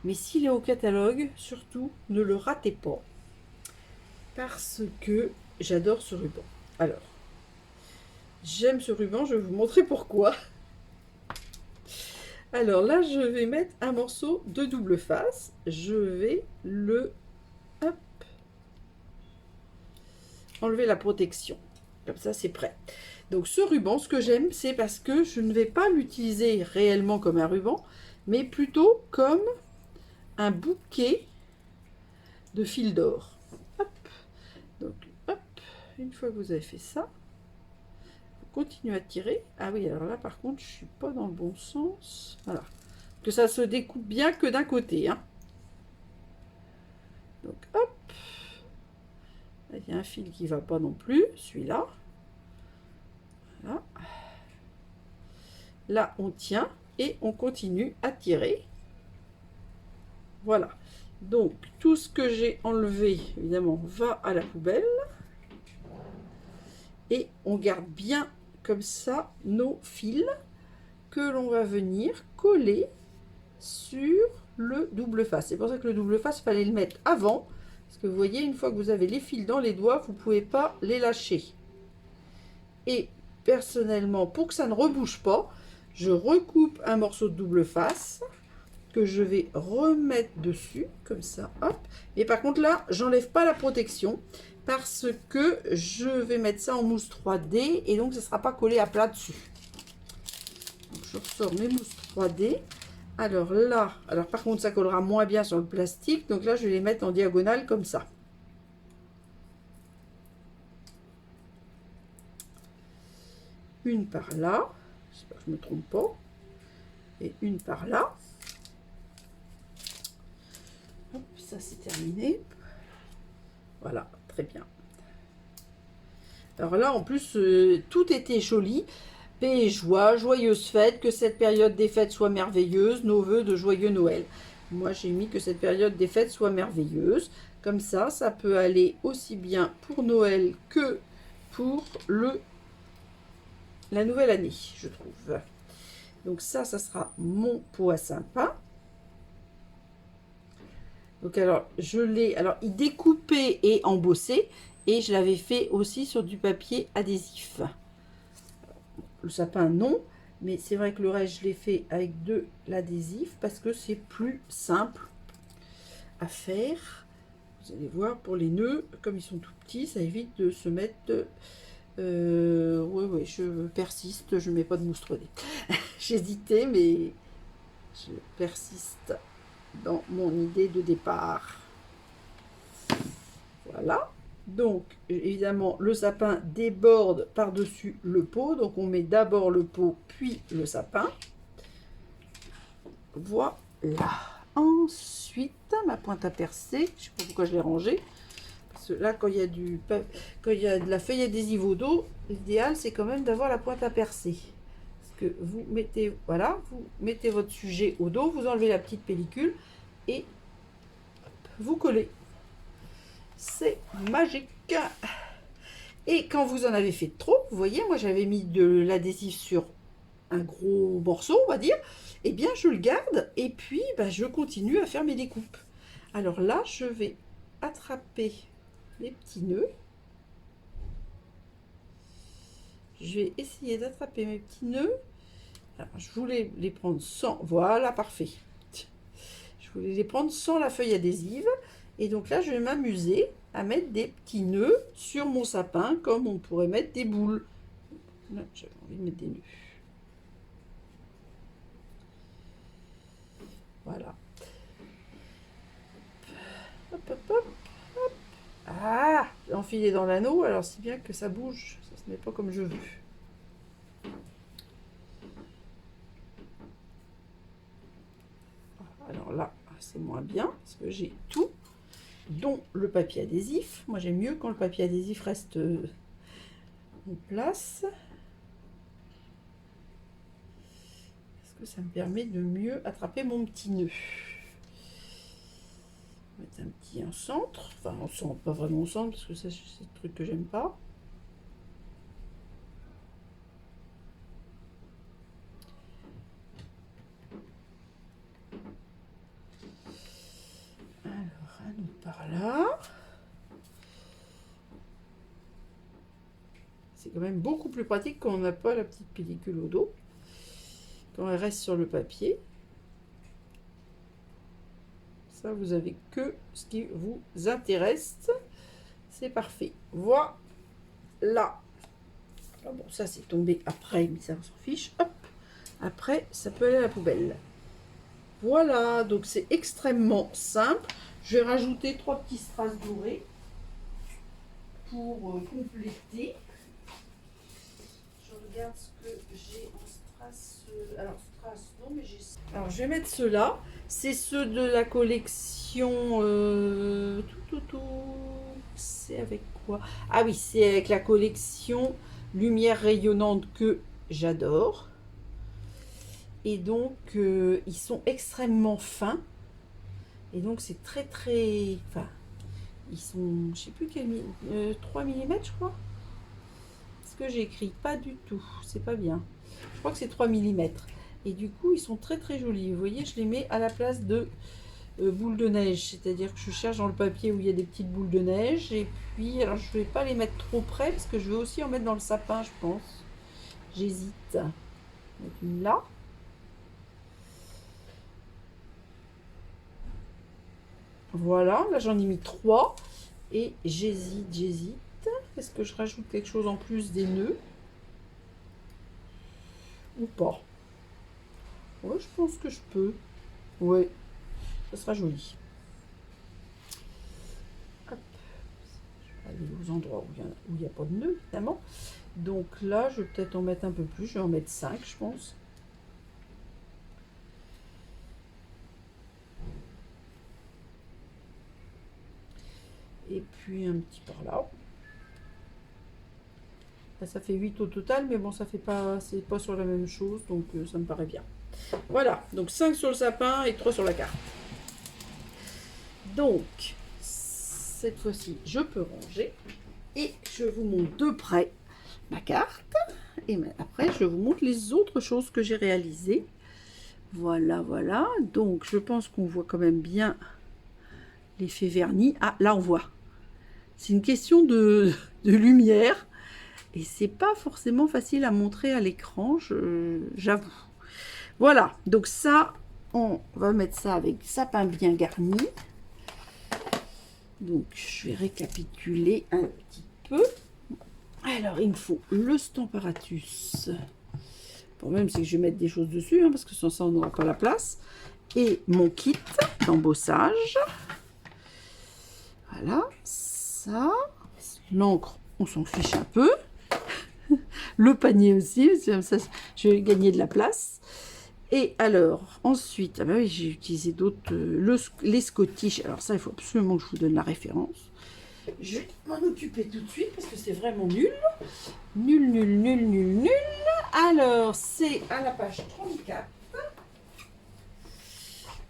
[SPEAKER 2] Mais s'il est au catalogue, surtout, ne le ratez pas. Parce que j'adore ce ruban. Alors, j'aime ce ruban, je vais vous montrer pourquoi. Alors là, je vais mettre un morceau de double face. Je vais le... Hop, enlever la protection. Comme ça, c'est prêt. Donc ce ruban, ce que j'aime, c'est parce que je ne vais pas l'utiliser réellement comme un ruban, mais plutôt comme un bouquet de fil d'or. Hop. Donc, hop, une fois que vous avez fait ça, vous continuez à tirer. Ah oui, alors là, par contre, je suis pas dans le bon sens. Voilà. Que ça se découpe bien que d'un côté, hein. Donc, hop. Il y a un fil qui va pas non plus, celui-là. Voilà. Là, on tient et on continue à tirer. Voilà. Donc, tout ce que j'ai enlevé, évidemment, va à la poubelle. Et on garde bien comme ça nos fils que l'on va venir coller sur le double face. C'est pour ça que le double face, il fallait le mettre avant. Parce que vous voyez, une fois que vous avez les fils dans les doigts, vous ne pouvez pas les lâcher. Et personnellement, pour que ça ne rebouge pas, je recoupe un morceau de double face que je vais remettre dessus, comme ça, hop. Et par contre là, j'enlève pas la protection parce que je vais mettre ça en mousse 3D et donc ça ne sera pas collé à plat dessus. Donc, je ressors mes mousses 3D. Alors là, alors par contre ça collera moins bien sur le plastique, donc là je vais les mettre en diagonale comme ça. Une par là, j'espère que je ne me trompe pas, et une par là. Hop, ça c'est terminé. Voilà, très bien. Alors là en plus tout était joli. Paix et joie, joyeuses fêtes, que cette période des fêtes soit merveilleuse, nos voeux de joyeux Noël. Moi j'ai mis que cette période des fêtes soit merveilleuse. Comme ça peut aller aussi bien pour Noël que pour la nouvelle année, je trouve. Donc ça sera mon pot à sapin. Donc alors, il découpé et embossé, et je l'avais fait aussi sur du papier adhésif. Le sapin, non, mais c'est vrai que le reste, je l'ai fait avec de l'adhésif parce que c'est plus simple à faire. Vous allez voir, pour les nœuds, comme ils sont tout petits, ça évite de se mettre... oui, je persiste, je ne mets pas de mousse 3D. J'hésitais, mais je persiste dans mon idée de départ. Voilà. Donc, évidemment, le sapin déborde par-dessus le pot. Donc, on met d'abord le pot, puis le sapin. Voilà. Ensuite, ma pointe à percer. Je ne sais pas pourquoi je l'ai rangée. Parce que là, quand il y a de la feuille adhésive au dos, l'idéal, c'est quand même d'avoir la pointe à percer. Parce que vous mettez, voilà, vous mettez votre sujet au dos, vous enlevez la petite pellicule et vous collez. C'est magique. Et quand vous en avez fait trop, vous voyez, moi j'avais mis de l'adhésif sur un gros morceau, on va dire, et bien je le garde et puis je continue à faire mes découpes. Alors là, je vais attraper les petits nœuds. Je vais essayer d'attraper mes petits nœuds. Alors, je voulais les prendre sans... Voilà, parfait. Je voulais les prendre sans la feuille adhésive. Et donc là, je vais m'amuser à mettre des petits nœuds sur mon sapin, comme on pourrait mettre des boules. Là, j'avais envie de mettre des nœuds. Voilà. Hop, hop, hop, hop. Ah, j'ai enfilé dans l'anneau, alors si bien que ça bouge. Ça se met pas comme je veux. Alors là, c'est moins bien, parce que j'ai tout, dont le papier adhésif. Moi, j'aime mieux quand le papier adhésif reste en place. Parce que ça me permet de mieux attraper mon petit nœud. On va mettre un petit en centre. Enfin, en centre, pas vraiment au centre, parce que ça, c'est le truc que j'aime pas. Par là. C'est quand même beaucoup plus pratique quand on n'a pas la petite pellicule au dos, quand elle reste sur le papier. Ça, vous avez que ce qui vous intéresse. C'est parfait. Voilà. Alors bon, ça c'est tombé après, mais ça on s'en fiche. Hop. Après, ça peut aller à la poubelle. Voilà, donc c'est extrêmement simple. Je vais rajouter 3 petits strass dorés pour compléter. Je regarde ce que j'ai en strass. Alors, strass, non, mais j'ai. Alors, je vais mettre ceux-là. C'est ceux de la collection. C'est avec quoi? Ah oui, c'est avec la collection lumière rayonnante que j'adore. Et donc, ils sont extrêmement fins. Et donc, c'est très, très... Enfin, ils sont, je sais plus quel... 3 mm, je crois. Ce que j'ai écrit, pas du tout. C'est pas bien. Je crois que c'est 3 mm. Et du coup, ils sont très, très jolis. Vous voyez, je les mets à la place de boules de neige. C'est-à-dire que je cherche dans le papier où il y a des petites boules de neige. Et puis, alors, je vais pas les mettre trop près parce que je vais aussi en mettre dans le sapin, je pense. J'hésite. Mettre une là. Voilà, là j'en ai mis 3 et j'hésite. Est-ce que je rajoute quelque chose en plus des nœuds ou pas? Ouais, je pense que je peux. Ouais, ça sera joli. Hop. Je vais aller aux endroits où il n'y a pas de nœuds, évidemment. Donc là, je vais peut-être en mettre un peu plus. Je vais en mettre 5, je pense. Et puis un petit par là. Là, ça fait 8 au total, mais bon, ça fait pas, c'est pas sur la même chose, donc ça me paraît bien. Voilà, donc 5 sur le sapin et 3 sur la carte. Donc, cette fois-ci, je peux ranger. Et je vous montre de près ma carte. Et après, je vous montre les autres choses que j'ai réalisées. Voilà, voilà. Donc, je pense qu'on voit quand même bien l'effet vernis. Ah, là, on voit. C'est une question de lumière. Et c'est pas forcément facile à montrer à l'écran, j'avoue. Voilà, donc ça, on va mettre ça avec sapin bien garni. Donc, je vais récapituler un petit peu. Alors, il me faut le Stamparatus. Le problème, c'est que je vais mettre des choses dessus, hein, parce que sans ça, on n'aura pas la place. Et mon kit d'embossage. Voilà, ça. L'encre, on s'en fiche un peu. Le panier aussi, comme ça, je vais gagner de la place. Et alors, ensuite, ah bah oui, j'ai utilisé d'autres, les Scottish. Alors ça, il faut absolument que je vous donne la référence. Je vais m'en occuper tout de suite parce que c'est vraiment nul. Nul, nul, nul, nul, nul. Alors, c'est à la page 34.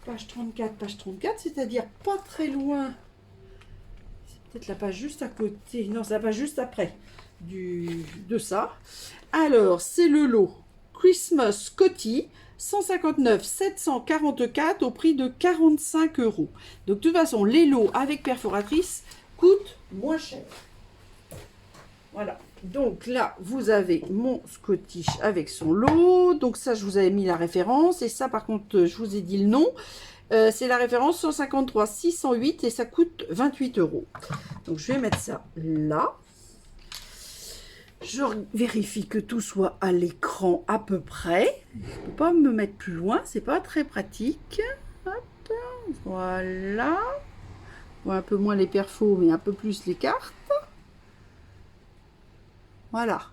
[SPEAKER 2] Page 34, c'est-à-dire pas très loin. C'est peut-être la page juste à côté. Non, c'est la page juste après de ça. Alors, c'est le lot Christmas Scotty 159 744 au prix de 45 €. Donc, de toute façon, les lots avec perforatrice coûtent moins cher. Voilà. Donc là, vous avez mon Scottish avec son lot. Donc ça, je vous avais mis la référence. Et ça, par contre, je vous ai dit le nom. C'est la référence 153 608 et ça coûte 28 €. Donc, je vais mettre ça là. Je vérifie que tout soit à l'écran à peu près. Je ne peux pas me mettre plus loin, c'est pas très pratique. Hop, voilà. On voit un peu moins les perfos, mais un peu plus les cartes. Voilà.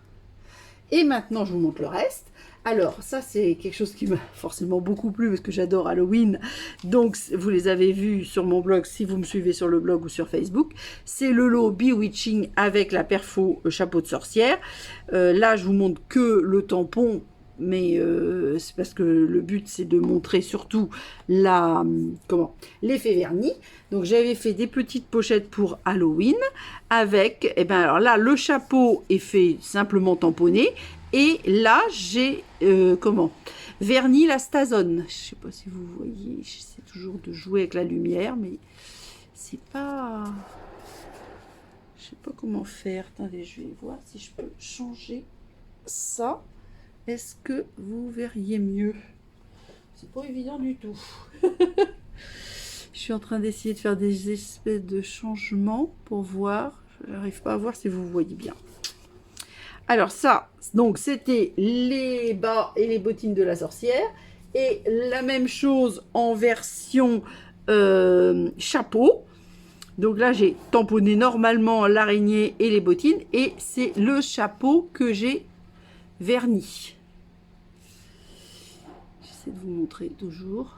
[SPEAKER 2] Et maintenant, je vous montre le reste. Alors, ça, c'est quelque chose qui m'a forcément beaucoup plu parce que j'adore Halloween. Donc, vous les avez vus sur mon blog si vous me suivez sur le blog ou sur Facebook. C'est le lot Bewitching avec la perfo chapeau de sorcière. Là, je vous montre que le tampon, mais c'est parce que le but, c'est de montrer surtout l'effet vernis. Donc, j'avais fait des petites pochettes pour Halloween avec, et ben alors là, le chapeau est fait simplement tamponné. Et là, j'ai, vernis la Stazone. Je ne sais pas si vous voyez, j'essaie toujours de jouer avec la lumière, mais c'est pas... Je ne sais pas comment faire. Attendez, je vais voir si je peux changer ça. Est-ce que vous verriez mieux? C'est pas évident du tout. Je suis en train d'essayer de faire des espèces de changements pour voir. Je n'arrive pas à voir si vous voyez bien. Alors ça, donc c'était les bas et les bottines de la sorcière. Et la même chose en version chapeau. Donc là, j'ai tamponné normalement l'araignée et les bottines. Et c'est le chapeau que j'ai verni. J'essaie de vous montrer toujours.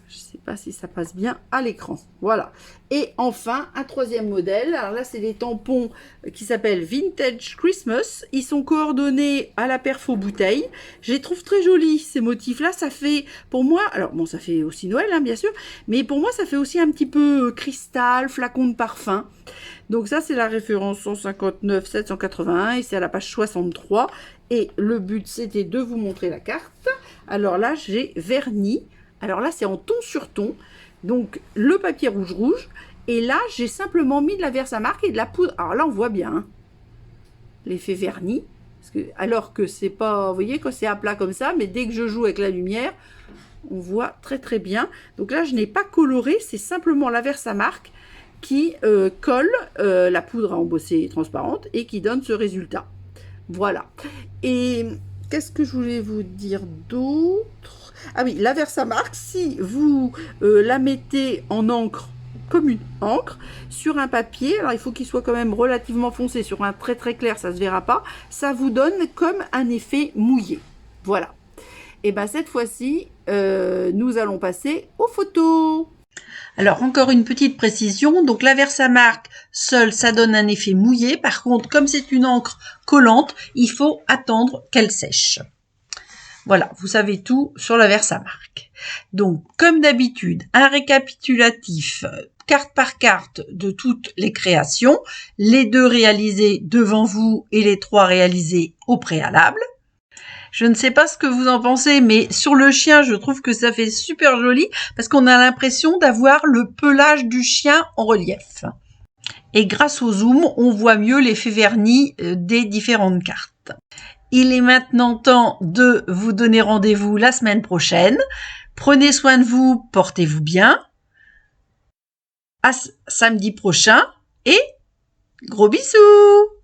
[SPEAKER 2] Je sais sais pas si ça passe bien à l'écran. Voilà. Et enfin, un troisième modèle. Alors là, c'est des tampons qui s'appellent Vintage Christmas. Ils sont coordonnés à la perfo bouteille. Je les trouve très jolis, ces motifs-là. Ça fait, pour moi, alors bon, ça fait aussi Noël, hein, bien sûr, mais pour moi, ça fait aussi un petit peu cristal, flacon de parfum. Donc ça, c'est la référence 159 781 et c'est à la page 63. Et le but, c'était de vous montrer la carte. Alors là, j'ai verni. Alors là, c'est en ton sur ton. Donc, le papier rouge. Et là, j'ai simplement mis de la Versamark et de la poudre. Alors là, on voit bien hein, l'effet verni. Alors que c'est pas... Vous voyez, quand c'est à plat comme ça, mais dès que je joue avec la lumière, on voit très très bien. Donc là, je n'ai pas coloré. C'est simplement la Versamark qui colle la poudre à embosser transparente et qui donne ce résultat. Voilà. Et qu'est-ce que je voulais vous dire d'autre? Ah oui, la Versamark, si vous la mettez en encre, comme une encre, sur un papier, alors il faut qu'il soit quand même relativement foncé, sur un très très clair, ça se verra pas, ça vous donne comme un effet mouillé. Voilà. Et bien cette fois-ci, nous allons passer aux photos.
[SPEAKER 1] Alors, encore une petite précision. Donc, la Versamark seule, ça donne un effet mouillé. Par contre, comme c'est une encre collante, il faut attendre qu'elle sèche. Voilà, vous savez tout sur la Versamark. Donc, comme d'habitude, un récapitulatif carte par carte de toutes les créations. Les 2 réalisées devant vous et les 3 réalisées au préalable. Je ne sais pas ce que vous en pensez, mais sur le chien, je trouve que ça fait super joli parce qu'on a l'impression d'avoir le pelage du chien en relief. Et grâce au zoom, on voit mieux l'effet verni des différentes cartes. Il est maintenant temps de vous donner rendez-vous la semaine prochaine. Prenez soin de vous, portez-vous bien. À samedi prochain et gros bisous!